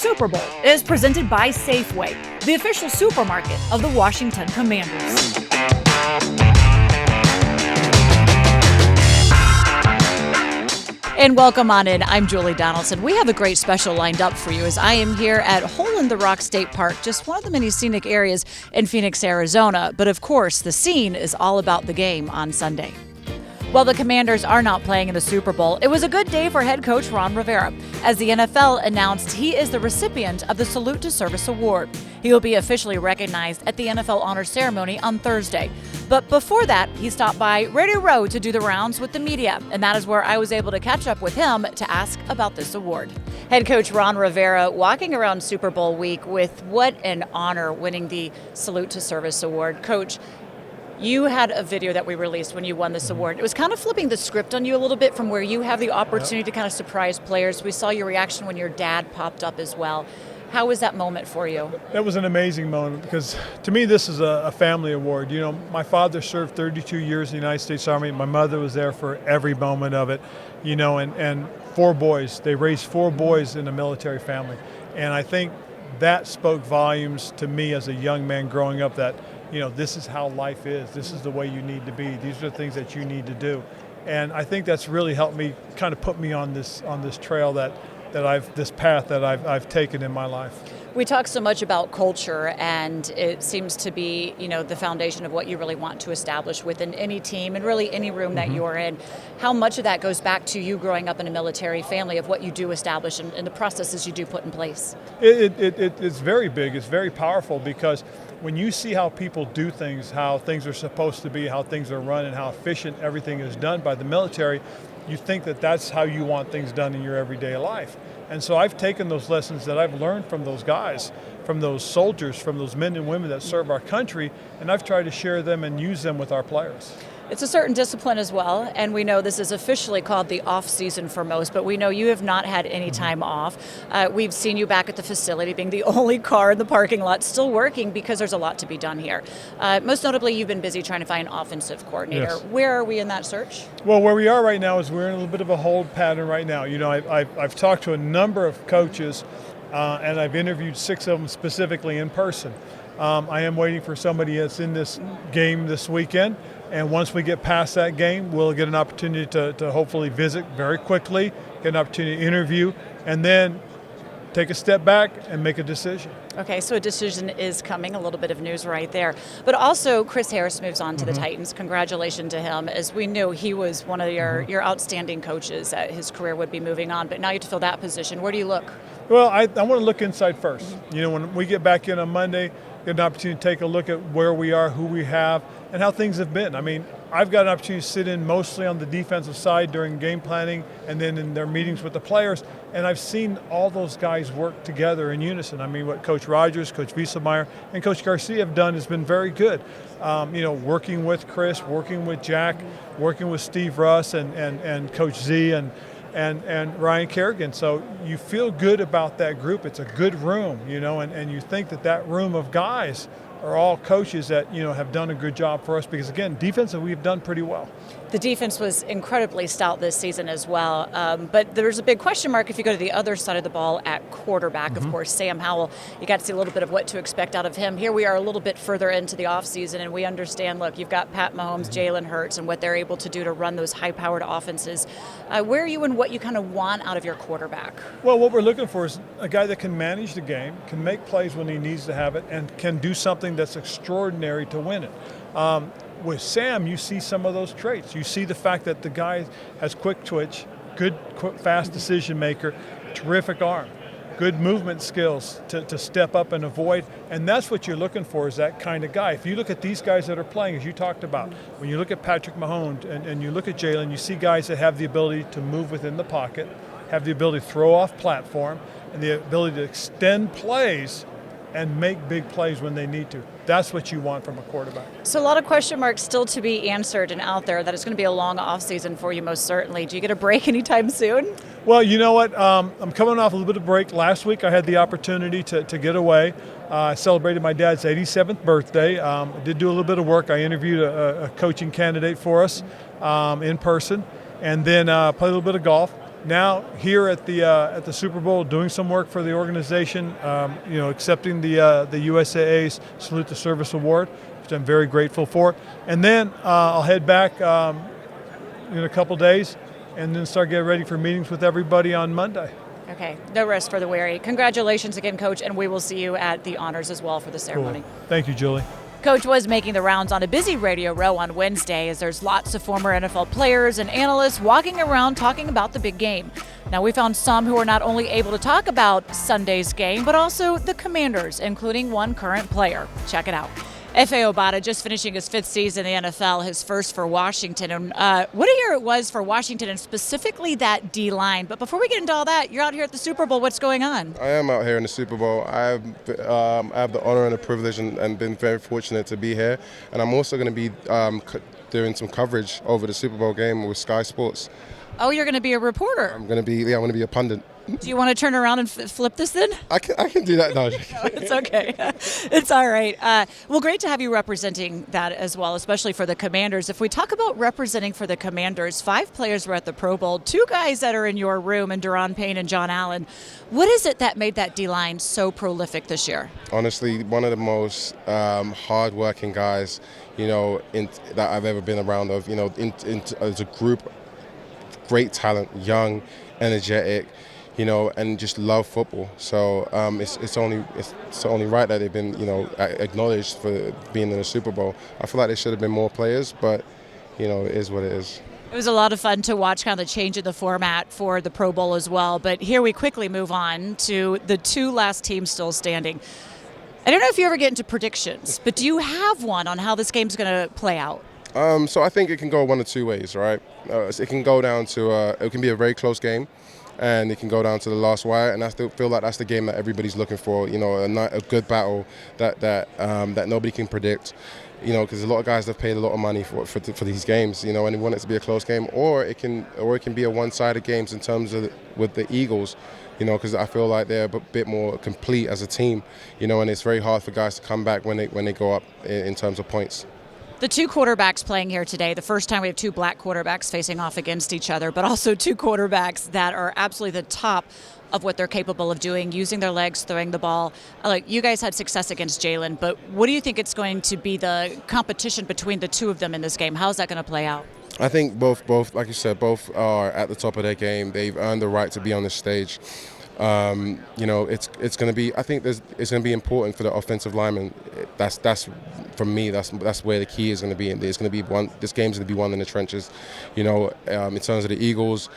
Super Bowl is presented by Safeway, the official supermarket of the Washington Commanders. And welcome on in. I'm Julie Donaldson. We have a great special lined up for you as I am here at Hole in the Rock State Park, just one of the many scenic areas in Phoenix, Arizona. But of course, the scene is all about the game on Sunday. While the Commanders are not playing in the Super Bowl, it was a good day for head coach Ron Rivera, as the NFL announced he is the recipient of the Salute to Service Award. He will be officially recognized at the NFL Honor Ceremony on Thursday. But before that, he stopped by Radio Row to do the rounds with the media, and that is where I was able to catch up with him to ask about this award. Head coach Ron Rivera walking around Super Bowl week with what an honor winning the Salute to Service Award. Coach, you had a video that we released when you won this award. It was kind of flipping the script on you a little bit from where you have the opportunity to kind of surprise players. We saw your reaction when your dad popped up as well. How was that moment for you? That was an amazing moment because to me this is a family award. You know, my father served 32 years in the United States Army. My mother was there for every moment of it, you know, and 4 boys. They raised 4 boys in a military family. And I think that spoke volumes to me as a young man growing up that, you know, this is how life is. This is the way you need to be. These are the things that you need to do. And I think that's really helped me kind of put me on this trail this path that I've taken in my life. We talk so much about culture, and it seems to be, you know, the foundation of what you really want to establish within any team and really any room that you're in. How much of that goes back to you growing up in a military family of what you do establish and the processes you do put in place? It's very big. It's very powerful because when you see how people do things, how things are supposed to be, how things are run, and how efficient everything is done by the military, you think that that's how you want things done in your everyday life. And so I've taken those lessons that I've learned from those guys, from those soldiers, from those men and women that serve our country, and I've tried to share them and use them with our players. It's a certain discipline as well, and we know this is officially called the off-season for most, but we know you have not had any time off. We've seen you back at the facility, being the only car in the parking lot, still working because there's a lot to be done here. Most notably, you've been busy trying to find an offensive coordinator. Yes. Where are we in that search? Well, where we are right now is we're in a little bit of a hold pattern right now. You know, I've talked to a number of coaches, and I've interviewed 6 of them specifically in person. I am waiting for somebody that's in this game this weekend. And once we get past that game, we'll get an opportunity to hopefully visit very quickly, get an opportunity to interview, and then take a step back and make a decision. Okay, so a decision is coming, a little bit of news right there. But also, Chris Harris moves on to the Titans. Congratulations to him. As we knew, he was one of your outstanding coaches that his career would be moving on. But now you have to fill that position. Where do you look? Well, I want to look inside first. You know, when we get back in on Monday, get an opportunity to take a look at where we are, who we have, and how things have been. I mean, I've got an opportunity to sit in mostly on the defensive side during game planning and then in their meetings with the players, and I've seen all those guys work together in unison. I mean, what Coach Rogers, Coach Wieselmeyer, and Coach Garcia have done has been very good. You know, working with Chris, working with Jack, working with Steve Russ and Coach Z and Ryan Kerrigan. So you feel good about that group. It's a good room, you know, and you think that room of guys are all coaches that, you know, have done a good job for us because, again, defensive, we've done pretty well. The defense was incredibly stout this season as well, but there's a big question mark if you go to the other side of the ball at quarterback. Of course, Sam Howell, you got to see a little bit of what to expect out of him. Here we are a little bit further into the offseason, and we understand, look, you've got Pat Mahomes, Jalen Hurts, and what they're able to do to run those high-powered offenses. Where are you and what you kind of want out of your quarterback? Well, what we're looking for is a guy that can manage the game, can make plays when he needs to have it, and can do something that's extraordinary to win it. With Sam, you see some of those traits. You see the fact that the guy has quick twitch, good, quick, fast decision maker, terrific arm, good movement skills to step up and avoid, and that's what you're looking for is that kind of guy. If you look at these guys that are playing, as you talked about, when you look at Patrick Mahomes and you look at Jalen, you see guys that have the ability to move within the pocket, have the ability to throw off platform, and the ability to extend plays and make big plays when they need to. That's what you want from a quarterback. So a lot of question marks still to be answered and out there that it's going to be a long offseason for you most certainly. Do you get a break anytime soon? Well, you know what? I'm coming off a little bit of break. Last week I had the opportunity to get away. I celebrated my dad's 87th birthday. I did do a little bit of work. I interviewed a coaching candidate for us in person, and then played a little bit of golf. now here at the Super Bowl, doing some work for the organization, accepting the USAA's Salute to Service Award, which I'm very grateful for. And then I'll head back in a couple days and then start getting ready for meetings with everybody on Monday. Okay, no rest for the weary. Congratulations again, Coach, and we will see you at the honors as well for the ceremony. Cool. Thank you, Julie. Coach was making the rounds on a busy Radio Row on Wednesday as there's lots of former NFL players and analysts walking around talking about the big game. Now, we found some who were not only able to talk about Sunday's game, but also the Commanders, including one current player. Check it out. Efe Obada just finishing his 5th season in the NFL, his first for Washington. And what a year it was for Washington, and specifically that D-line. But before we get into all that, you're out here at the Super Bowl. What's going on? I am out here in the Super Bowl. I have the honor and the privilege and been very fortunate to be here. And I'm also going to be doing some coverage over the Super Bowl game with Sky Sports. Oh, you're going to be a reporter? I'm going to be a pundit. Do you want to turn around and flip this then? I can do that. No, it's okay. It's all right. Well, great to have you representing that as well, especially for the Commanders. If we talk about representing for the Commanders, 5 players were at the Pro Bowl, 2 guys that are in your room, and Daron Payne and John Allen. What is it that made that D-line so prolific this year? Honestly, one of the most hard-working guys, that I've ever been around of. As a group, great talent, young, energetic. And just love football. So it's only right that they've been, acknowledged for being in the Super Bowl. I feel like there should have been more players, but, it is what it is. It was a lot of fun to watch kind of the change in the format for the Pro Bowl as well. But here we quickly move on to the 2 last teams still standing. I don't know if you ever get into predictions, but do you have one on how this game's going to play out? So I think it can go one of 2 ways, right? It can go down to it can be a very close game. And it can go down to the last wire, and I still feel like that's the game that everybody's looking for. A good battle that nobody can predict. Because a lot of guys have paid a lot of money for these games. And they want it to be a close game, or it can be a one-sided games in terms of with the Eagles. Because I feel like they're a bit more complete as a team. And it's very hard for guys to come back when they go up in terms of points. The 2 quarterbacks playing here today, the first time we have 2 black quarterbacks facing off against each other, but also 2 quarterbacks that are absolutely the top of what they're capable of doing, using their legs, throwing the ball. You guys had success against Jalen, but what do you think it's going to be the competition between the 2 of them in this game? How's that going to play out? I think both, like you said, both are at the top of their game. They've earned the right to be on this stage. It's going to be. I think it's going to be important for the offensive linemen. That's for me. That's where the key is going to be. There's going to be one. This game's going to be won in the trenches. In terms of the Eagles,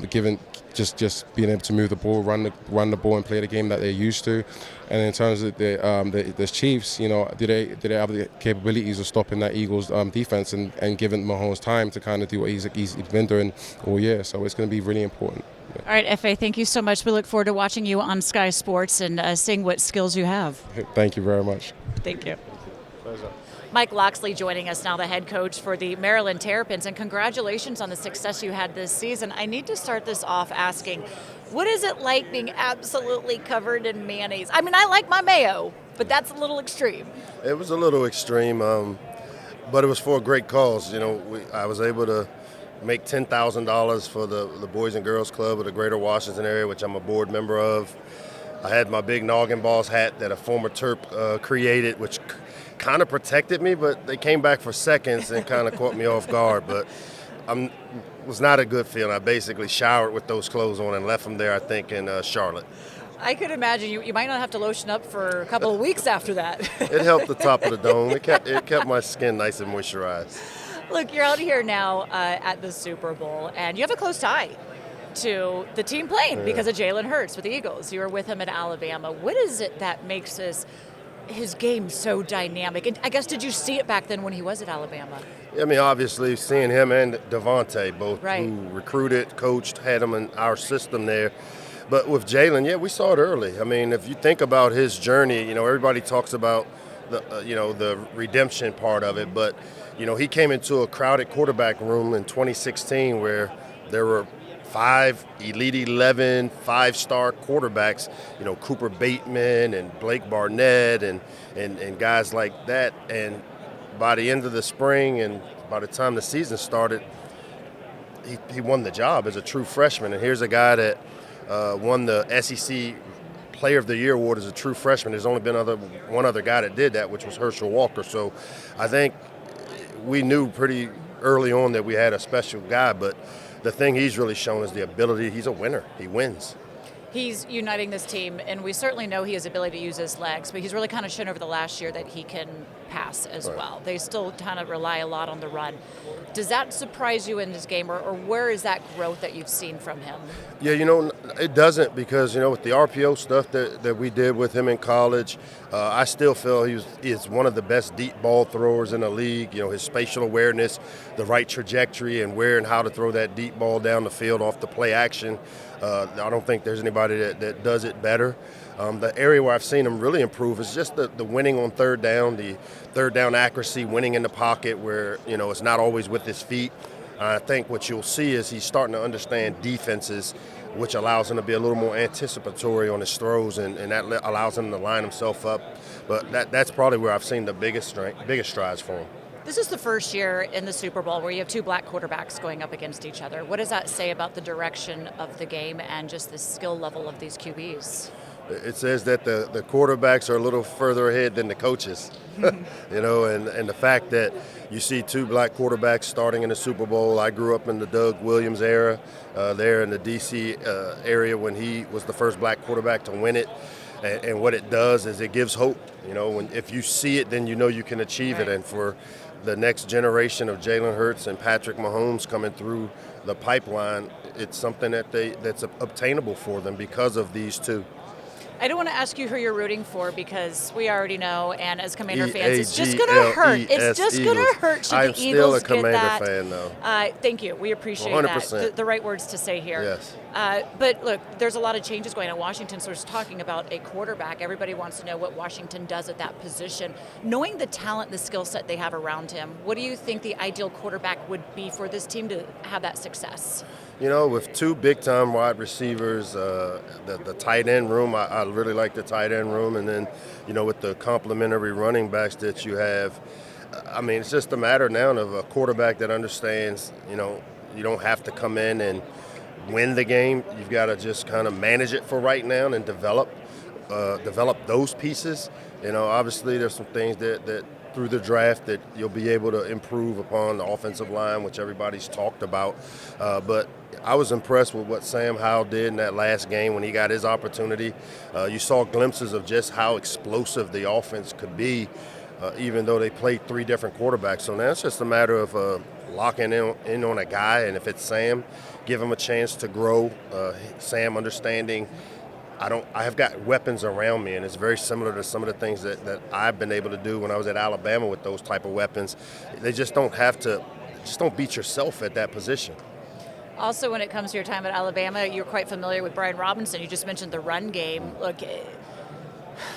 given just being able to move the ball, run the ball, and play the game that they're used to. And in terms of the Chiefs, do they have the capabilities of stopping that Eagles defense and giving Mahomes time to kind of do what he's been doing all year? So it's going to be really important. Yeah. All right, Efe, thank you so much. We look forward to watching you on Sky Sports and seeing what skills you have. Thank you very much. Thank you. Pleasure. Mike Locksley joining us now, the head coach for the Maryland Terrapins, and congratulations on the success you had this season. I need to start this off asking, what is it like being absolutely covered in mayonnaise? I mean, I like my mayo, but that's a little extreme. It was a little extreme, but it was for a great cause. I was able to make $10,000 for the Boys and Girls Club of the Greater Washington area, which I'm a board member of. I had my big Noggin Balls hat that a former Terp created, which kind of protected me, but they came back for seconds and kind of caught me off guard. But it was not a good feeling. I basically showered with those clothes on and left them there, I think, in Charlotte. I could imagine you might not have to lotion up for a couple of weeks after that. It helped the top of the dome. It kept my skin nice and moisturized. Look, you're out here now at the Super Bowl, and you have a close tie to the team playing because of Jalen Hurts with the Eagles. You were with him at Alabama. What is it that makes his game so dynamic? And I guess, did you see it back then when he was at Alabama? I mean, obviously, seeing him and Devontae both right. who recruited, coached, had him in our system there. But with Jalen, we saw it early. I mean, if you think about his journey, everybody talks about the redemption part of it, but he came into a crowded quarterback room in 2016 where there were 5 Elite 11 5-star quarterbacks, Cooper Bateman and Blake Barnett and guys like that. And by the end of the spring and by the time the season started, he won the job as a true freshman. And here's a guy that won the SEC Player of the Year award as a true freshman. There's only been one other guy that did that, which was Herschel Walker. So I think we knew pretty early on that we had a special guy, but the thing he's really shown is the ability. He's a winner. He wins. He's uniting this team, and we certainly know he has the ability to use his legs, but he's really kind of shown over the last year that he can pass as well. They still kind of rely a lot on the run. Does that surprise you in this game, or where is that growth that you've seen from him? Yeah, it doesn't, because, with the RPO stuff that we did with him in college, I still feel he's one of the best deep ball throwers in the league. His spatial awareness, the right trajectory, and where and how to throw that deep ball down the field off the play action. I don't think there's anybody that does it better. The area where I've seen him really improve is just the winning on third down, the third down accuracy, winning in the pocket where, it's not always with his feet. I think what you'll see is he's starting to understand defenses, which allows him to be a little more anticipatory on his throws, and that allows him to line himself up. But that's probably where I've seen the biggest strides for him. This is the first year in the Super Bowl where you have two black quarterbacks going up against each other. What does that say about the direction of the game and just the skill level of these QBs? It says that the quarterbacks are a little further ahead than the coaches, and the fact that you see two black quarterbacks starting in the Super Bowl. I grew up in the Doug Williams era, there in the D.C. Area when he was the first black quarterback to win it. And what it does is it gives hope. If you see it, then you can achieve it. And for the next generation of Jalen Hurts and Patrick Mahomes coming through the pipeline, it's something that's obtainable for them because of these two. I don't want to ask you who you're rooting for because we already know, and as Commander fans, it's just going to hurt. It's just going to hurt should the Eagles get that. I'm still a Commander fan, though. Thank you. We appreciate 100%. that. The right words to say here. Yes. But look, there's a lot of changes going on in Washington, so we're talking about a quarterback. Everybody wants to know what Washington does at that position. Knowing the talent, the skill set they have around him, what do you think the ideal quarterback would be for this team to have that success? With two big-time wide receivers, the tight end room, I really like the tight end room. And then, with the complementary running backs that you have, it's just a matter now of a quarterback that understands, you don't have to come in and win the game. You've got to just kind of manage it for right now and develop those pieces. Obviously there's some things that through the draft that you'll be able to improve upon the offensive line, which everybody's talked about. But I was impressed with what Sam Howell did in that last game when he got his opportunity. You saw glimpses of just how explosive the offense could be, even though they played three different quarterbacks. So now it's just a matter of locking in on a guy, and if it's Sam, give him a chance to grow. Sam understanding I have got weapons around me, and it's very similar to some of the things that I've been able to do when I was at Alabama with those type of weapons. They just don't beat yourself at that position. Also, when it comes to your time at Alabama, you're quite familiar with Brian Robinson. You just mentioned the run game. Look,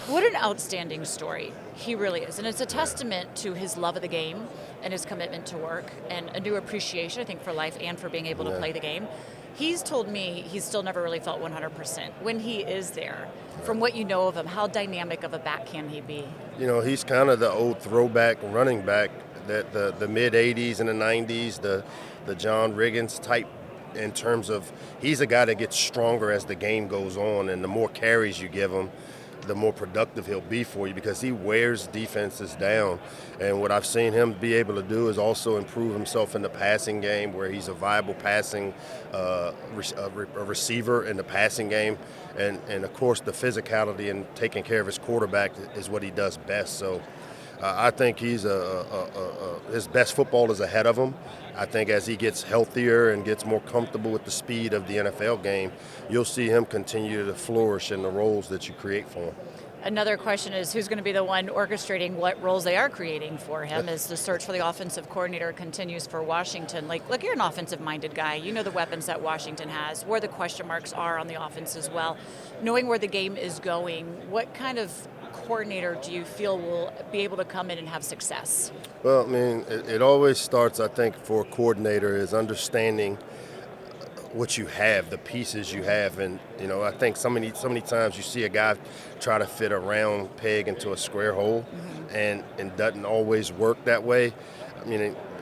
what an outstanding story. He really is. And it's a testament to his love of the game and his commitment to work and a new appreciation, I think, for life and for being able to play the game. He's told me he's still never really felt 100%. When he is there, from what you know of him, how dynamic of a back can he be? He's kind of the old throwback running back, that the mid-'80s and the '90s, the John Riggins type, in terms of he's a guy that gets stronger as the game goes on, and the more carries you give him, the more productive he'll be for you because he wears defenses down. And what I've seen him be able to do is also improve himself in the passing game, where he's a viable passing receiver in the passing game. And of course, the physicality and taking care of his quarterback is what he does best. So I think he's his best football is ahead of him. I think as he gets healthier and gets more comfortable with the speed of the NFL game, you'll see him continue to flourish in the roles that you create for him. Another question is who's going to be the one orchestrating what roles they are creating for him as the search for the offensive coordinator continues for Washington. Look, you're an offensive-minded guy. You know the weapons that Washington has, where the question marks are on the offense as well. Knowing where the game is going, what kind of coordinator do you feel will be able to come in and have success? Well, it always starts, I think, for a coordinator is understanding what you have, the pieces you have. And, I think so many times you see a guy try to fit a round peg into a square hole, and doesn't always work that way.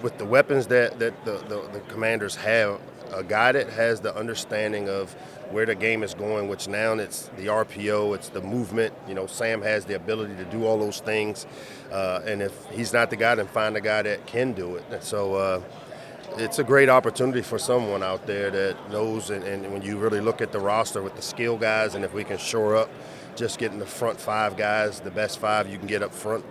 with the weapons that the Commanders have, a guy that has the understanding of where the game is going, which now it's the RPO, it's the movement. Sam has the ability to do all those things. And if he's not the guy, then find a guy that can do it. And so it's a great opportunity for someone out there that knows, and when you really look at the roster with the skill guys, and if we can shore up just getting the front 5 guys, the best 5 you can get up front,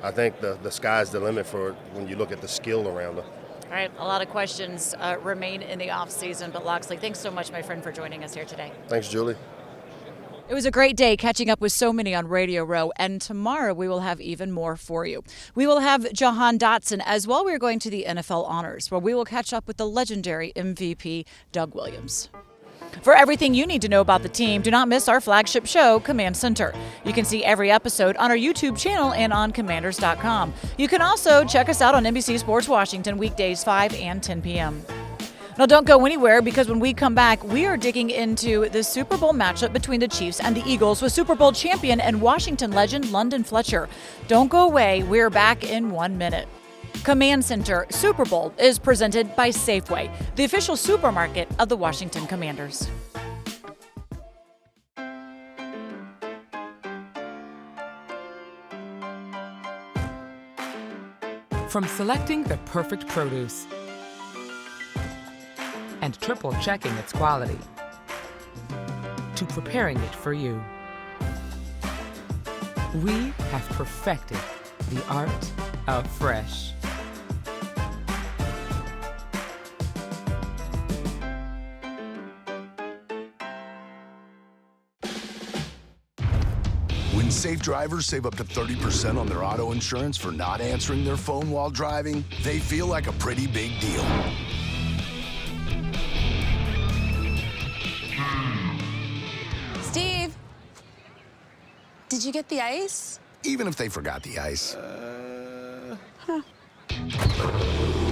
I think the sky's the limit for when you look at the skill around them. All right, a lot of questions remain in the offseason, but Locksley, thanks so much, my friend, for joining us here today. Thanks, Julie. It was a great day catching up with so many on Radio Row, and tomorrow we will have even more for you. We will have Jahan Dotson as well. We're going to the NFL Honors, where we will catch up with the legendary MVP, Doug Williams. For everything you need to know about the team, do not miss our flagship show, Command Center. You can see every episode on our YouTube channel and on commanders.com. You can also check us out on NBC Sports Washington weekdays 5 and 10 p.m. Now, don't go anywhere, because when we come back, we are digging into the Super Bowl matchup between the Chiefs and the Eagles with Super Bowl champion and Washington legend London Fletcher. Don't go away. We're back in 1 minute. Command Center Super Bowl is presented by Safeway, the official supermarket of the Washington Commanders. From selecting the perfect produce and triple checking its quality to preparing it for you, we have perfected the art of fresh. When safe drivers save up to 30% on their auto insurance for not answering their phone while driving, they feel like a pretty big deal. Steve, did you get the ice? Even if they forgot the ice.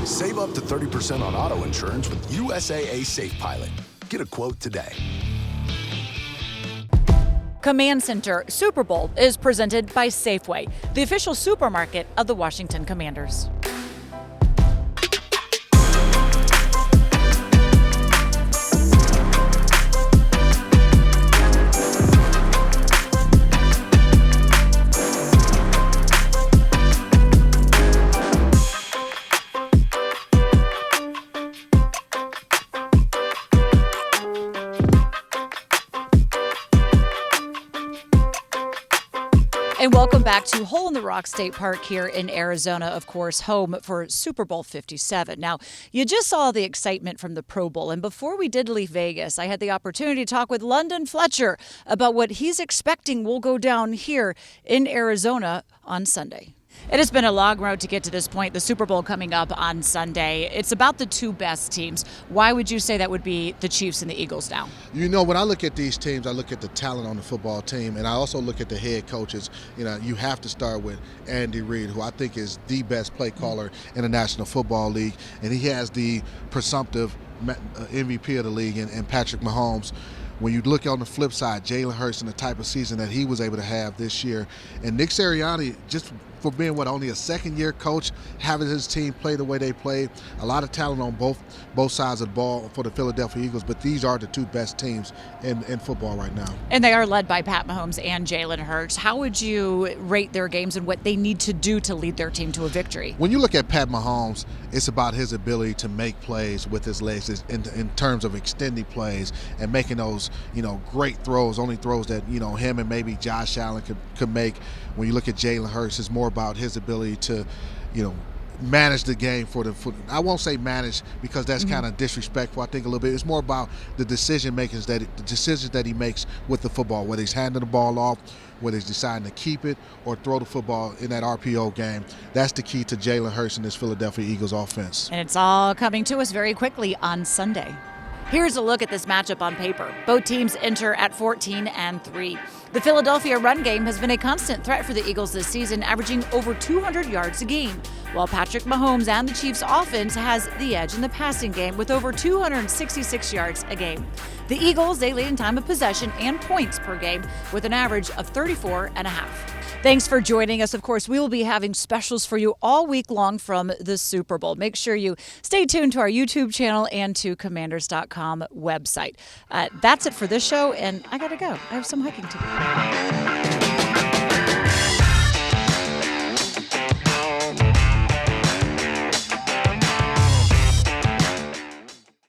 Save up to 30% on auto insurance with USAA Safe Pilot. Get a quote today. Command Center Super Bowl is presented by Safeway, the official supermarket of the Washington Commanders. And welcome back to Hole in the Rock State Park here in Arizona, of course, home for Super Bowl 57. Now, you just saw the excitement from the Pro Bowl, and before we did leave Vegas, I had the opportunity to talk with London Fletcher about what he's expecting will go down here in Arizona on Sunday. It has been a long road to get to this point, the Super Bowl coming up on Sunday. It's about the 2 best teams. Why would you say that would be the Chiefs and the Eagles now? When I look at these teams, I look at the talent on the football team, and I also look at the head coaches. You have to start with Andy Reid, who I think is the best play caller in the National Football League, and he has the presumptive MVP of the league in Patrick Mahomes. When you look on the flip side, Jalen Hurts and the type of season that he was able to have this year, and Nick Sirianni, just for being only a second-year coach, having his team play the way they play, a lot of talent on both sides of the ball for the Philadelphia Eagles, but these are the 2 best teams in football right now. And they are led by Pat Mahomes and Jalen Hurts. How would you rate their games and what they need to do to lead their team to a victory? When you look at Pat Mahomes, it's about his ability to make plays with his legs in terms of extending plays and making those, great throws, only throws that, him and maybe Josh Allen could make. When you look at Jalen Hurts, it's more about his ability to, manage the game I won't say manage because that's kind of disrespectful. I think a little bit. It's more about the decisions that he makes with the football, whether he's handing the ball off, whether he's deciding to keep it or throw the football in that RPO game. That's the key to Jalen Hurts and this Philadelphia Eagles offense. And it's all coming to us very quickly on Sunday. Here's a look at this matchup on paper. Both teams enter at 14-3. The Philadelphia run game has been a constant threat for the Eagles this season, averaging over 200 yards a game, while Patrick Mahomes and the Chiefs' offense has the edge in the passing game with over 266 yards a game. The Eagles, they lead in time of possession and points per game with an average of 34.5. Thanks for joining us. Of course, we will be having specials for you all week long from the Super Bowl. Make sure you stay tuned to our YouTube channel and to commanders.com website. That's it for this show, and I got to go. I have some hiking to do.